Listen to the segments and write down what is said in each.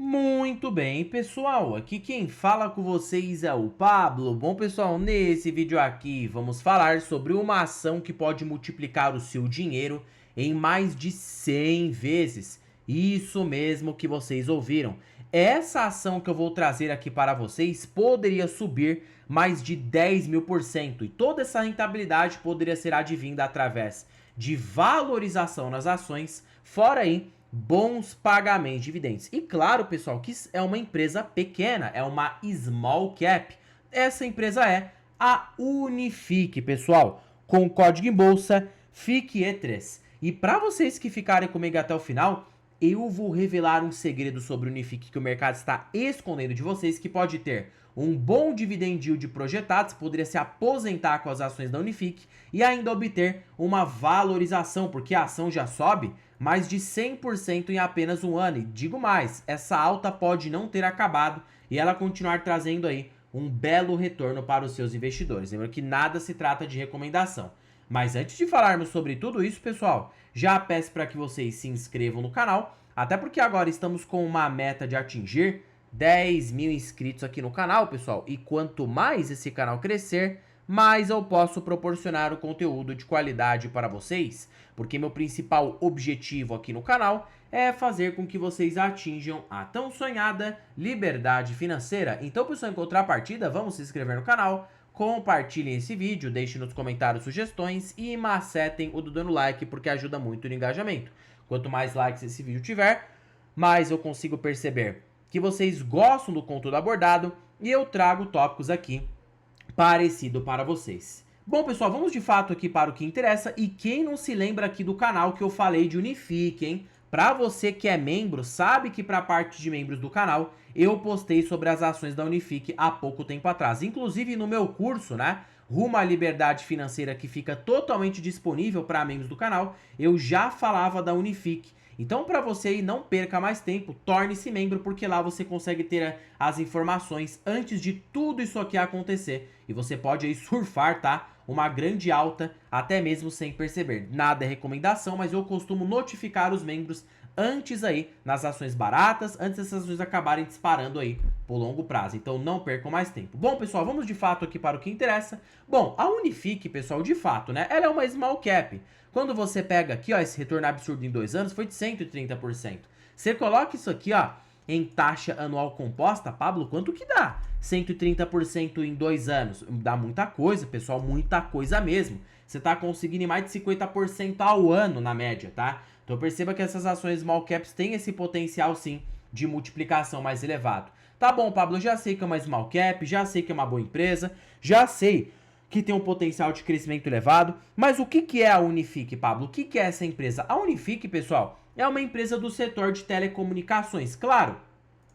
Muito bem, pessoal, aqui quem fala com vocês é o Pablo. Bom, pessoal, nesse vídeo aqui vamos falar sobre uma ação que pode multiplicar o seu dinheiro em mais de 100 vezes. Isso mesmo que vocês ouviram. Essa ação que eu vou trazer aqui para vocês poderia subir mais de 10.000% e toda essa rentabilidade poderia ser advinda através de valorização nas ações, fora aí bons pagamentos de dividendos. E claro, pessoal, que é uma empresa pequena, é uma small cap. Essa empresa é a Unifique, pessoal, com o código em bolsa FICE3. E para vocês que ficarem comigo até o final, eu vou revelar um segredo sobre o Unifique que o mercado está escondendo de vocês, que pode ter um bom dividend yield projetado, você poderia se aposentar com as ações da Unifique e ainda obter uma valorização, porque a ação já sobe mais de 100% em apenas um ano. E digo mais, essa alta pode não ter acabado e ela continuar trazendo aí um belo retorno para os seus investidores. Lembra que nada se trata de recomendação. Mas antes de falarmos sobre tudo isso, pessoal, já peço para que vocês se inscrevam no canal, até porque agora estamos com uma meta de atingir 10 mil inscritos aqui no canal, pessoal. E quanto mais esse canal crescer, mais eu posso proporcionar o conteúdo de qualidade para vocês, porque meu principal objetivo aqui no canal é fazer com que vocês atinjam a tão sonhada liberdade financeira. Então, pessoal, em contrapartida, vamos se inscrever no canal, compartilhem esse vídeo, deixem nos comentários sugestões e macetem o dedo no like, porque ajuda muito no engajamento. Quanto mais likes esse vídeo tiver, mais eu consigo perceber que vocês gostam do conteúdo abordado e eu trago tópicos aqui parecido para vocês. Bom, pessoal, vamos de fato aqui para o que interessa. E quem não se lembra aqui do canal que eu falei de Unifique, hein? Para você que é membro, sabe que para a parte de membros do canal, eu postei sobre as ações da Unifique há pouco tempo atrás. Inclusive no meu curso, né? Rumo à Liberdade Financeira, que fica totalmente disponível para membros do canal, eu já falava da Unifique. Então, para você aí, não perca mais tempo, torne-se membro, porque lá você consegue ter as informações antes de tudo isso aqui acontecer. E você pode aí surfar, tá? Uma grande alta, até mesmo sem perceber. Nada é recomendação, mas eu costumo notificar os membros antes aí, nas ações baratas, antes dessas ações acabarem disparando aí por longo prazo. Então não percam mais tempo. Bom, pessoal, vamos de fato aqui para o que interessa. Bom, a Unifique, pessoal, de fato, né? Ela é uma small cap. Quando você pega aqui, ó, esse retorno absurdo em 2 anos, foi de 130%. Você coloca isso aqui, ó, em taxa anual composta, Pablo, quanto que dá? 130% em 2 anos. Dá muita coisa, pessoal, muita coisa mesmo. Você tá conseguindo mais de 50% ao ano na média, tá? Então perceba que essas ações small caps têm esse potencial, sim, de multiplicação mais elevado. Tá bom, Pablo, já sei que é uma small cap, já sei que é uma boa empresa, já sei que tem um potencial de crescimento elevado, mas o que é a Unifique, Pablo? O que é essa empresa? A Unifique, pessoal, é uma empresa do setor de telecomunicações. Claro,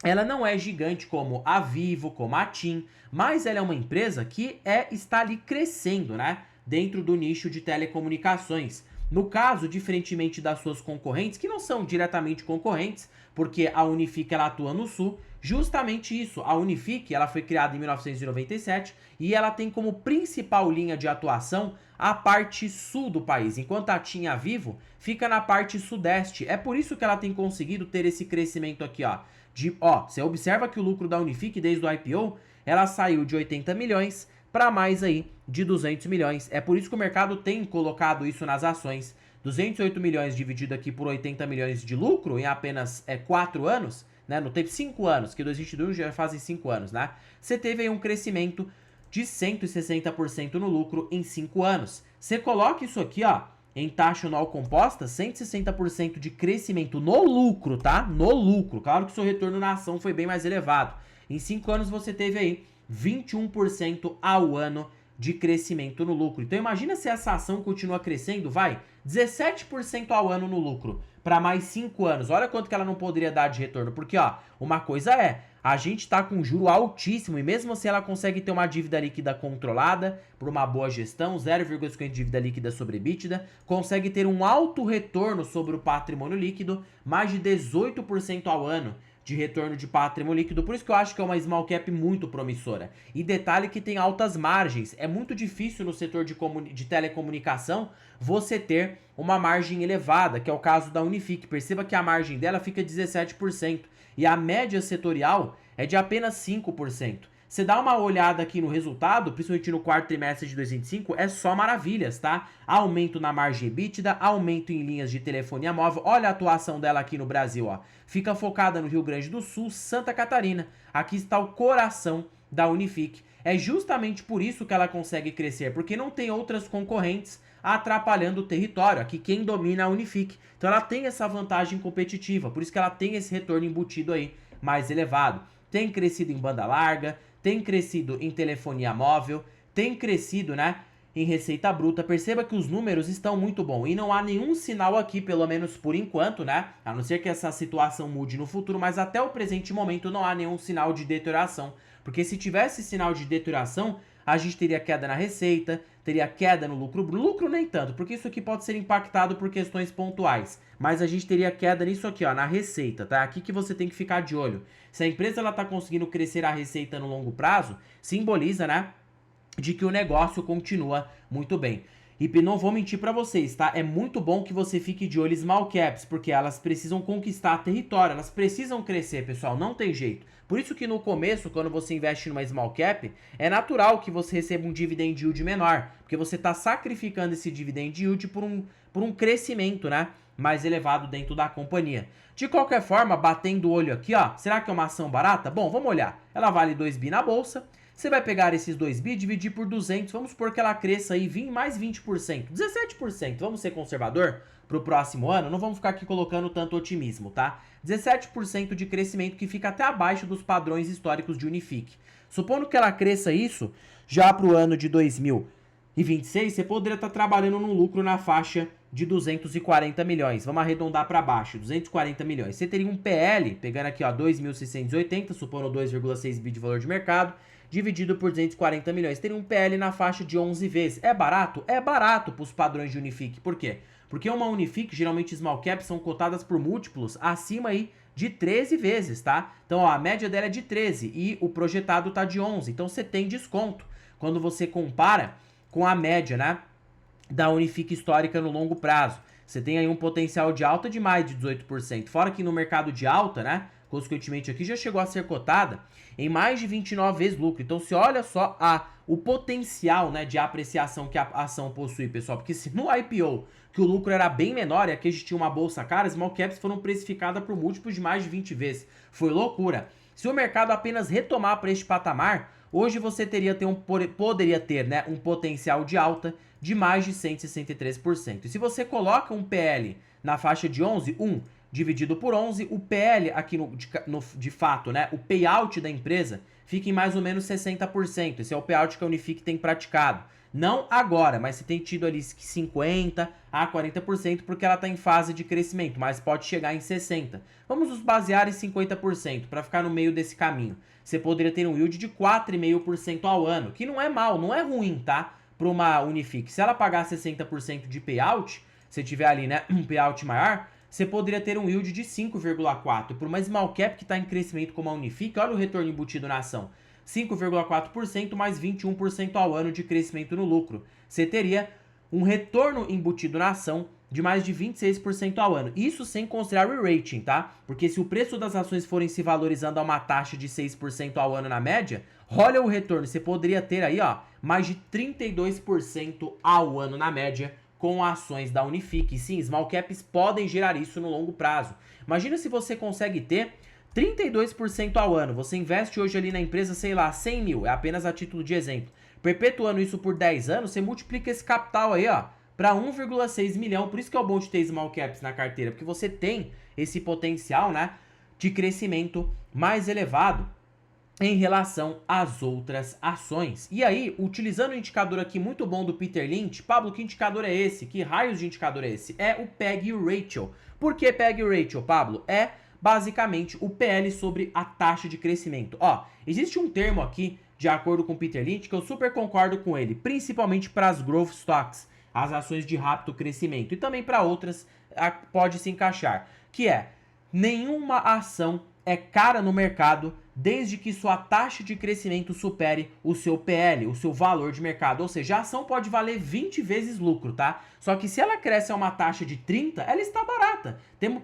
ela não é gigante como a Vivo, como a TIM, mas ela é uma empresa que está ali crescendo, né? Dentro do nicho de telecomunicações. No caso, diferentemente das suas concorrentes, que não são diretamente concorrentes, porque a Unifique ela atua no Sul, justamente isso. A Unifique ela foi criada em 1997 e ela tem como principal linha de atuação a parte sul do país, enquanto a TIM e a Vivo fica na parte sudeste. É por isso que ela tem conseguido ter esse crescimento aqui, ó. Você observa que o lucro da Unifique desde o IPO, ela saiu de 80 milhões para mais aí de 200 milhões. É por isso que o mercado tem colocado isso nas ações. 208 milhões dividido aqui por 80 milhões de lucro em apenas 4 anos, né? No tempo 5 anos, que 2022 já fazem 5 anos, né? Você teve aí um crescimento de 160% no lucro em 5 anos. Você coloca isso aqui, ó, em taxa anual composta, 160% de crescimento no lucro, tá? No lucro. Claro que o seu retorno na ação foi bem mais elevado. Em 5 anos você teve aí 21% ao ano de crescimento no lucro. Então imagina se essa ação continua crescendo, vai, 17% ao ano no lucro, para mais 5 anos. Olha quanto que ela não poderia dar de retorno, porque ó, uma coisa é, a gente tá com juro altíssimo e mesmo assim ela consegue ter uma dívida líquida controlada por uma boa gestão, 0,50 de dívida líquida sobre EBITDA, consegue ter um alto retorno sobre o patrimônio líquido, mais de 18% ao ano de retorno de patrimônio líquido, por isso que eu acho que é uma small cap muito promissora. E detalhe que tem altas margens, é muito difícil no setor de telecomunicação você ter uma margem elevada, que é o caso da Unifique. Perceba que a margem dela fica 17%. e a média setorial é de apenas 5%. Você dá uma olhada aqui no resultado, principalmente no quarto trimestre de 2025, é só maravilhas, tá? Aumento na margem EBITDA, aumento em linhas de telefonia móvel. Olha a atuação dela aqui no Brasil, ó. Fica focada no Rio Grande do Sul, Santa Catarina. Aqui está o coração da Unifique. É justamente por isso que ela consegue crescer, porque não tem outras concorrentes atrapalhando o território. Aqui quem domina é a Unifique. Então ela tem essa vantagem competitiva, por isso que ela tem esse retorno embutido aí mais elevado. Tem crescido em banda larga, tem crescido em telefonia móvel, tem crescido, né, em receita bruta. Perceba que os números estão muito bons e não há nenhum sinal aqui, pelo menos por enquanto, né, a não ser que essa situação mude no futuro, mas até o presente momento não há nenhum sinal de deterioração, porque se tivesse sinal de deterioração, a gente teria queda na receita, teria queda no lucro. Lucro nem tanto, porque isso aqui pode ser impactado por questões pontuais. Mas a gente teria queda nisso aqui, ó, na receita, tá? Aqui que você tem que ficar de olho. Se a empresa ela tá conseguindo crescer a receita no longo prazo, simboliza, né, de que o negócio continua muito bem. E não vou mentir para vocês, tá? É muito bom que você fique de olho em small caps, porque elas precisam conquistar território, elas precisam crescer, pessoal, não tem jeito. Por isso que no começo, quando você investe numa small cap, é natural que você receba um dividend yield menor, porque você está sacrificando esse dividend yield por um crescimento, né, mais elevado dentro da companhia. De qualquer forma, batendo o olho aqui, ó, será que é uma ação barata? Bom, vamos olhar. Ela vale 2 bi na bolsa. Você vai pegar esses 2 bi e dividir por 200, vamos supor que ela cresça aí mais 20%, 17%, vamos ser conservador para o próximo ano, não vamos ficar aqui colocando tanto otimismo, tá? 17% de crescimento que fica até abaixo dos padrões históricos de Unifique. Supondo que ela cresça isso, já para o ano de 2026, você poderia estar trabalhando num lucro na faixa de 240 milhões. Vamos arredondar para baixo, 240 milhões. Você teria um PL, pegando aqui, ó, 2.680, supondo 2,6 bi de valor de mercado, dividido por 240 milhões. Teria um PL na faixa de 11 vezes. É barato? É barato para os padrões de Unifique. Por quê? Porque uma Unifique, geralmente small caps, são cotadas por múltiplos acima aí de 13 vezes, tá? Então, ó, a média dela é de 13 e o projetado tá de 11. Então, você tem desconto quando você compara com a média, né, da Unifique histórica no longo prazo. Você tem aí um potencial de alta de mais de 18%. Fora que no mercado de alta, né, consequentemente aqui já chegou a ser cotada em mais de 29 vezes lucro. Então, se olha só o potencial, né, de apreciação que a ação possui, pessoal. Porque se no IPO, que o lucro era bem menor e aqui a gente tinha uma bolsa cara, small caps foram precificadas por múltiplos de mais de 20 vezes. Foi loucura. Se o mercado apenas retomar para este patamar, hoje você poderia ter, né, um potencial de alta de mais de 163%. E se você coloca um PL na faixa de 11, dividido por 11, o PL aqui de fato, né, o payout da empresa fica em mais ou menos 60%. Esse é o payout que a Unifique tem praticado. Não agora, mas você tem tido ali 50% a 40%, porque ela está em fase de crescimento, mas pode chegar em 60%. Vamos nos basear em 50% para ficar no meio desse caminho. Você poderia ter um yield de 4,5% ao ano, que não é mal, não é ruim, tá? Para uma Unifique. Se ela pagar 60% de payout, se tiver ali, né, um payout maior, você poderia ter um yield de 5,4%. Por uma small cap que está em crescimento como a Unifique, olha o retorno embutido na ação. 5,4% mais 21% ao ano de crescimento no lucro. Você teria um retorno embutido na ação de mais de 26% ao ano. Isso sem considerar o rating, tá? Porque se o preço das ações forem se valorizando a uma taxa de 6% ao ano na média, olha o retorno. Você poderia ter aí, ó, mais de 32% ao ano na média com ações da Unifique. Sim, small caps podem gerar isso no longo prazo. Imagina se você consegue ter 32% ao ano. Você investe hoje ali na empresa, sei lá, 100 mil, é apenas a título de exemplo. Perpetuando isso por 10 anos, você multiplica esse capital aí, ó, para 1,6 milhão. Por isso que é o bom de ter small caps na carteira, porque você tem esse potencial, né, de crescimento mais elevado em relação às outras ações. E aí, utilizando o indicador aqui muito bom do Peter Lynch, Pablo, que indicador é esse? Que raios de indicador é esse? É o PEG Ratio. Por que PEG Ratio, Pablo? É basicamente o PL sobre a taxa de crescimento. Ó, existe um termo aqui, de acordo com o Peter Lynch, que eu super concordo com ele, principalmente para as growth stocks, as ações de rápido crescimento, e também para outras pode se encaixar, que é: nenhuma ação é cara no mercado desde que sua taxa de crescimento supere o seu PL, o seu valor de mercado. Ou seja, a ação pode valer 20 vezes lucro, tá? Só que se ela cresce a uma taxa de 30, ela está barata.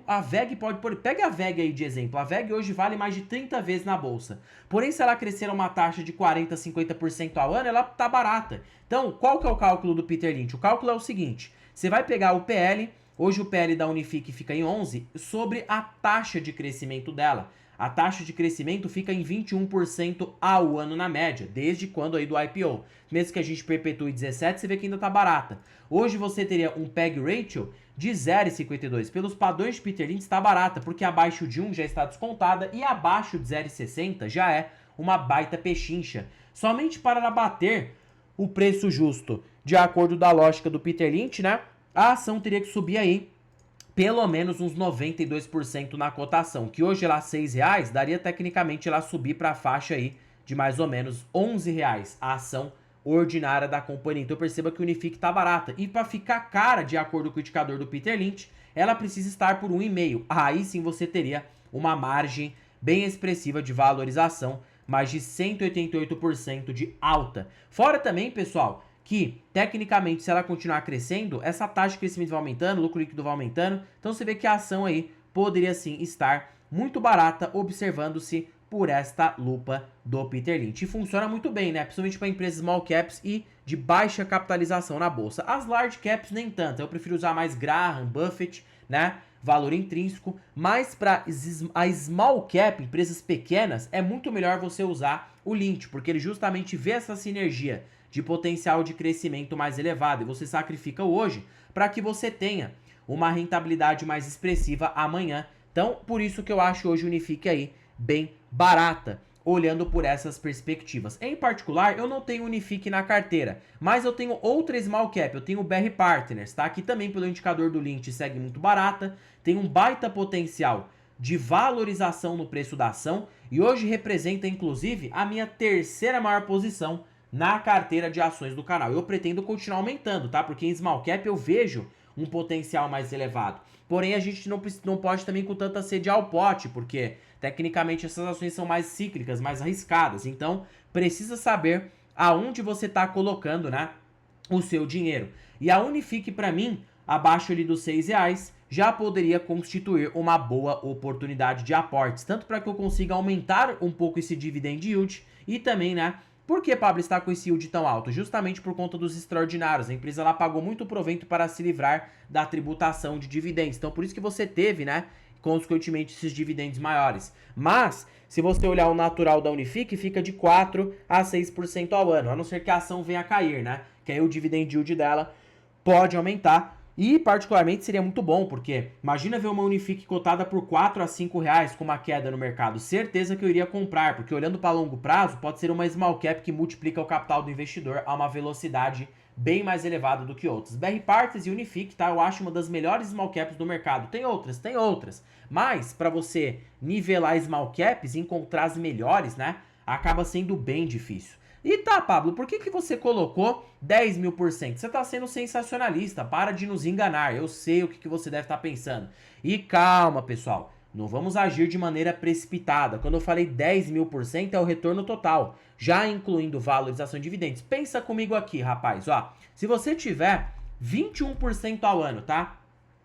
A VEG pega a VEG aí de exemplo. A VEG hoje vale mais de 30 vezes na bolsa. Porém, se ela crescer a uma taxa de 40, 50% ao ano, ela está barata. Então, qual que é o cálculo do Peter Lynch? O cálculo é o seguinte: você vai pegar o PL, hoje o PL da Unifique fica em 11, sobre a taxa de crescimento dela. A taxa de crescimento fica em 21% ao ano na média, desde quando aí do IPO. Mesmo que a gente perpetue 17, você vê que ainda tá barata. Hoje você teria um PEG Ratio de 0,52. Pelos padrões de Peter Lynch está barata, porque abaixo de 1 já está descontada e abaixo de 0,60 já é uma baita pechincha. Somente para ela bater o preço justo, de acordo da lógica do Peter Lynch, né? A ação teria que subir aí pelo menos uns 92% na cotação, que hoje lá R$6, daria tecnicamente ela subir para a faixa aí de mais ou menos R$11 a ação ordinária da companhia. Então perceba que o Unifique está barata. E para ficar cara, de acordo com o indicador do Peter Lynch, ela precisa estar por 1,5. Aí sim você teria uma margem bem expressiva de valorização, mais de 188% de alta. Fora também, pessoal, que, tecnicamente, se ela continuar crescendo, essa taxa de crescimento vai aumentando, o lucro líquido vai aumentando, então você vê que a ação aí poderia sim estar muito barata, observando-se por esta lupa do Peter Lynch. E funciona muito bem, né? Principalmente para empresas small caps e de baixa capitalização na bolsa. As large caps nem tanto, eu prefiro usar mais Graham, Buffett, né? Valor intrínseco, mas para a small cap, empresas pequenas, é muito melhor você usar o Lynch, porque ele justamente vê essa sinergia de potencial de crescimento mais elevado, e você sacrifica hoje para que você tenha uma rentabilidade mais expressiva amanhã. Então, por isso que eu acho hoje o Unifique aí bem barata, olhando por essas perspectivas. Em particular, eu não tenho Unifique na carteira, mas eu tenho outra small cap, eu tenho o BR Partners, tá? Que também pelo indicador do Lynch segue muito barata, tem um baita potencial de valorização no preço da ação, e hoje representa inclusive a minha terceira maior posição na carteira de ações do canal. Eu pretendo continuar aumentando, tá? Porque em small cap eu vejo um potencial mais elevado. Porém, a gente não pode também com tanta sede ao pote, porque tecnicamente essas ações são mais cíclicas, mais arriscadas. Então, precisa saber aonde você está colocando, né, o seu dinheiro. E a Unifique, para mim, abaixo ali dos R$6, já poderia constituir uma boa oportunidade de aportes. Tanto para que eu consiga aumentar um pouco esse dividend yield e também, né, por que, Pablo, está com esse yield tão alto? Justamente por conta dos extraordinários. A empresa lá pagou muito provento para se livrar da tributação de dividendos. Então, por isso que você teve, né, consequentemente, esses dividendos maiores. Mas, se você olhar o natural da Unifique, fica de 4 a 6% ao ano. A não ser que a ação venha a cair, né? Que aí o dividend yield dela pode aumentar. E, particularmente, seria muito bom, porque imagina ver uma Unifique cotada por 4 a 5 reais com uma queda no mercado. Certeza que eu iria comprar, porque olhando para longo prazo, pode ser uma small cap que multiplica o capital do investidor a uma velocidade bem mais elevada do que outras. BR Partners e Unifique, tá? Eu acho uma das melhores small caps do mercado. Tem outras. Mas, para você nivelar small caps e encontrar as melhores, né? Acaba sendo bem difícil. E tá, Pablo, por que você colocou 10.000%? Você tá sendo sensacionalista, para de nos enganar, eu sei o que você deve estar pensando. E calma, pessoal, não vamos agir de maneira precipitada. Quando eu falei 10.000% é o retorno total, já incluindo valorização de dividendos. Pensa comigo aqui, rapaz, ó, se você tiver 21% ao ano, tá?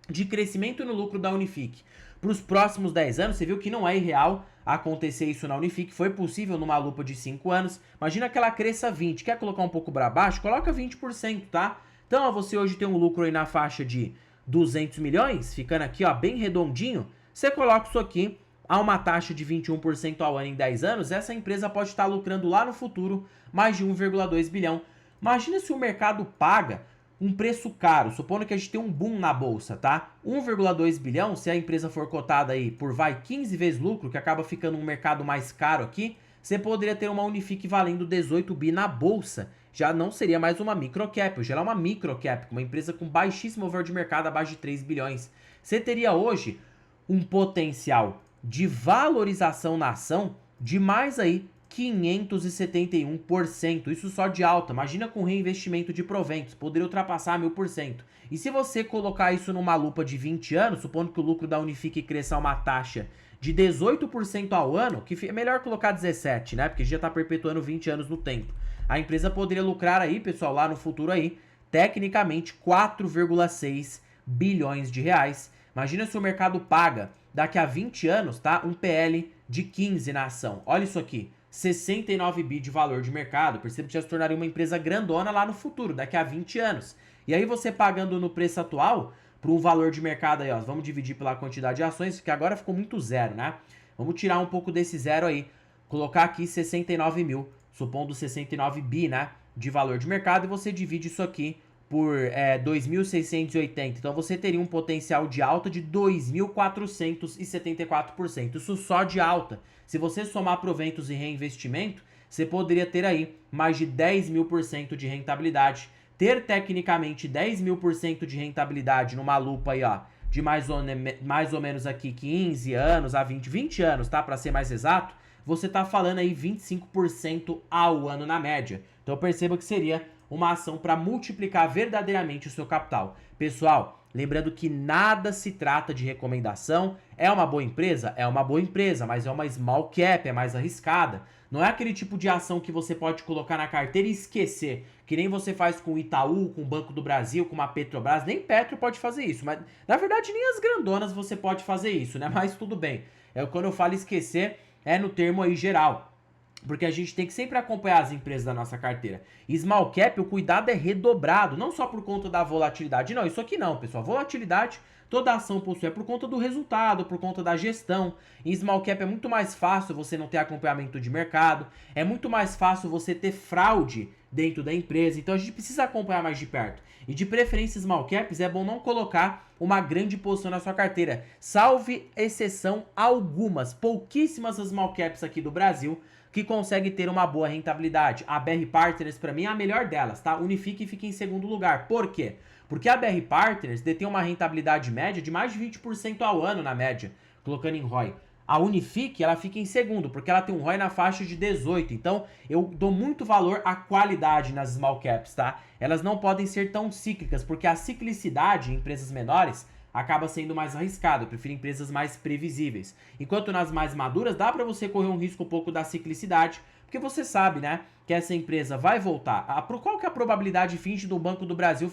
De crescimento no lucro da Unifique para os próximos 10 anos, você viu que não é irreal acontecer isso na Unifique, foi possível numa lupa de 5 anos. Imagina que ela cresça 20, quer colocar um pouco para baixo? Coloca 20%, tá? Então, ó, você hoje tem um lucro aí na faixa de 200 milhões, ficando aqui, ó, bem redondinho. Você coloca isso aqui a uma taxa de 21% ao ano em 10 anos, essa empresa pode estar lucrando lá no futuro mais de 1,2 bilhão. Imagina se o mercado paga um preço caro, supondo que a gente tem um boom na bolsa, tá? 1,2 bilhão, se a empresa for cotada aí por, 15 vezes lucro, que acaba ficando um mercado mais caro aqui, você poderia ter uma Unifique valendo 18 bi na bolsa. Já não seria mais uma microcap, hoje ela é uma microcap, uma empresa com baixíssimo valor de mercado, abaixo de 3 bilhões. Você teria hoje um potencial de valorização na ação de mais aí 571%, isso só de alta. Imagina com reinvestimento de proventos, poderia ultrapassar 1000%. E se você colocar isso numa lupa de 20 anos, supondo que o lucro da Unifique cresça a uma taxa de 18% ao ano, que é melhor colocar 17, né? Porque já está perpetuando 20 anos no tempo. A empresa poderia lucrar aí, pessoal, lá no futuro aí, tecnicamente 4,6 bilhões de reais. Imagina se o mercado paga daqui a 20 anos, tá? Um PL de 15 na ação. Olha isso aqui, 69 bi de valor de mercado. Percebe que já se tornaria uma empresa grandona lá no futuro, daqui a 20 anos. E aí você pagando no preço atual, por um valor de mercado aí, ó, vamos dividir pela quantidade de ações, que agora ficou muito zero, né? Vamos tirar um pouco desse zero aí, colocar aqui 69 mil, supondo 69 bi, né, de valor de mercado, e você divide isso aqui por 2.680. Então você teria um potencial de alta de 2.474%. Isso só de alta. Se você somar proventos e reinvestimento, você poderia ter aí mais de 10.000% de rentabilidade. Ter tecnicamente 10.000% de rentabilidade numa lupa aí, ó, de mais ou menos aqui 15 anos a 20 anos, tá? Para ser mais exato, você tá falando aí 25% ao ano na média. Então perceba que seria uma ação para multiplicar verdadeiramente o seu capital. Pessoal, lembrando que nada se trata de recomendação. É uma boa empresa? É uma boa empresa, mas é uma small cap, é mais arriscada. Não é aquele tipo de ação que você pode colocar na carteira e esquecer, que nem você faz com o Itaú, com o Banco do Brasil, com a Petrobras. Nem Petro pode fazer isso, mas na verdade nem as grandonas você pode fazer isso, né? Mas tudo bem. Quando eu falo esquecer, é no termo aí geral. Porque a gente tem que sempre acompanhar as empresas da nossa carteira. E small cap, o cuidado é redobrado, não só por conta da volatilidade. Não, isso aqui não, pessoal. Volatilidade, toda ação possui, é por conta do resultado, por conta da gestão. Em small cap é muito mais fácil você não ter acompanhamento de mercado, é muito mais fácil você ter fraude dentro da empresa. Então a gente precisa acompanhar mais de perto. E de preferência small caps é bom não colocar uma grande posição na sua carteira. Salve exceção algumas, pouquíssimas small caps aqui do Brasil que consegue ter uma boa rentabilidade. A BR Partners, para mim, é a melhor delas, tá? Unifique fica em segundo lugar. Por quê? Porque a BR Partners detém uma rentabilidade média de mais de 20% ao ano na média, colocando em ROI. A Unifique, ela fica em segundo, porque ela tem um ROI na faixa de 18. Então, eu dou muito valor à qualidade nas small caps, tá? Elas não podem ser tão cíclicas, porque a ciclicidade em empresas menores acaba sendo mais arriscado. Eu prefiro empresas mais previsíveis. Enquanto nas mais maduras, dá para você correr um risco um pouco da ciclicidade, porque você sabe, né, que essa empresa vai voltar. Qual que é a probabilidade finge do Banco do Brasil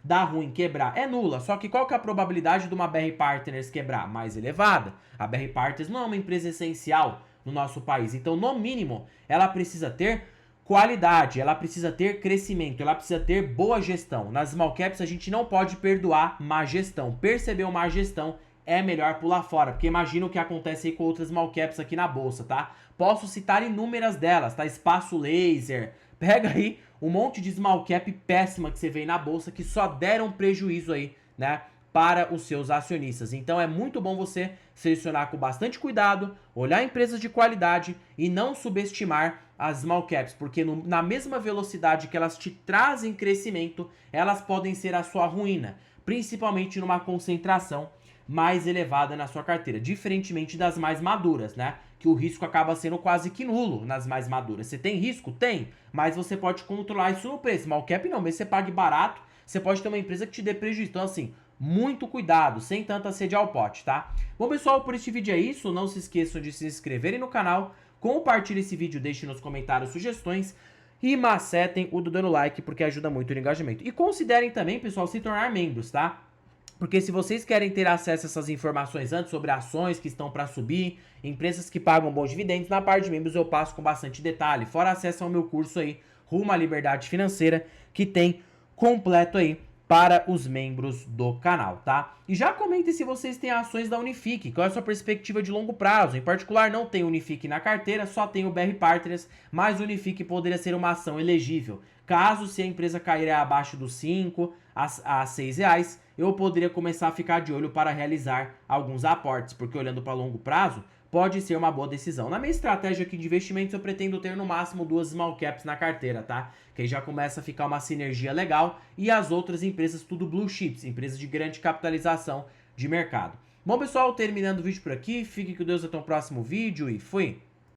dar ruim, quebrar? É nula. Só que qual que é a probabilidade de uma BR Partners quebrar? Mais elevada. A BR Partners não é uma empresa essencial no nosso país. Então, no mínimo, ela precisa ter qualidade, ela precisa ter crescimento, ela precisa ter boa gestão. Nas small caps a gente não pode perdoar má gestão. Percebeu má gestão, é melhor pular fora, porque imagina o que acontece aí com outras small caps aqui na bolsa, tá? Posso citar inúmeras delas, tá? Espaço Laser, pega aí um monte de small cap péssima que você vê na bolsa que só deram prejuízo aí, né, para os seus acionistas. Então é muito bom você selecionar com bastante cuidado, olhar empresas de qualidade e não subestimar as small caps, porque na mesma velocidade que elas te trazem crescimento, elas podem ser a sua ruína, principalmente numa concentração mais elevada na sua carteira, diferentemente das mais maduras, né? Que o risco acaba sendo quase que nulo nas mais maduras. Você tem risco? Tem, mas você pode controlar isso no preço. Small cap não, mesmo você pague barato, você pode ter uma empresa que te dê prejuízo. Então assim, muito cuidado, sem tanta sede ao pote, tá? Bom, pessoal, por este vídeo é isso. Não se esqueçam de se inscreverem no canal, compartilhem esse vídeo, deixem nos comentários sugestões e macetem o do dando like, porque ajuda muito no engajamento. E considerem também, pessoal, se tornar membros, tá? Porque se vocês querem ter acesso a essas informações antes sobre ações que estão para subir, empresas que pagam bons dividendos, na parte de membros eu passo com bastante detalhe. Fora acesso ao meu curso aí, Rumo à Liberdade Financeira, que tem completo aí para os membros do canal, tá? E já comentem se vocês têm ações da Unifique, qual é a sua perspectiva de longo prazo. Em particular, não tem Unifique na carteira, só tem o BR Partners, mas Unifique poderia ser uma ação elegível. Caso se a empresa cair abaixo dos 5 a 6 reais, eu poderia começar a ficar de olho para realizar alguns aportes, porque olhando para longo prazo, pode ser uma boa decisão. Na minha estratégia aqui de investimentos, eu pretendo ter no máximo 2 small caps na carteira, tá? Que aí já começa a ficar uma sinergia legal e as outras empresas tudo blue chips, empresas de grande capitalização de mercado. Bom, pessoal, terminando o vídeo por aqui, fique com Deus até o próximo vídeo e fui!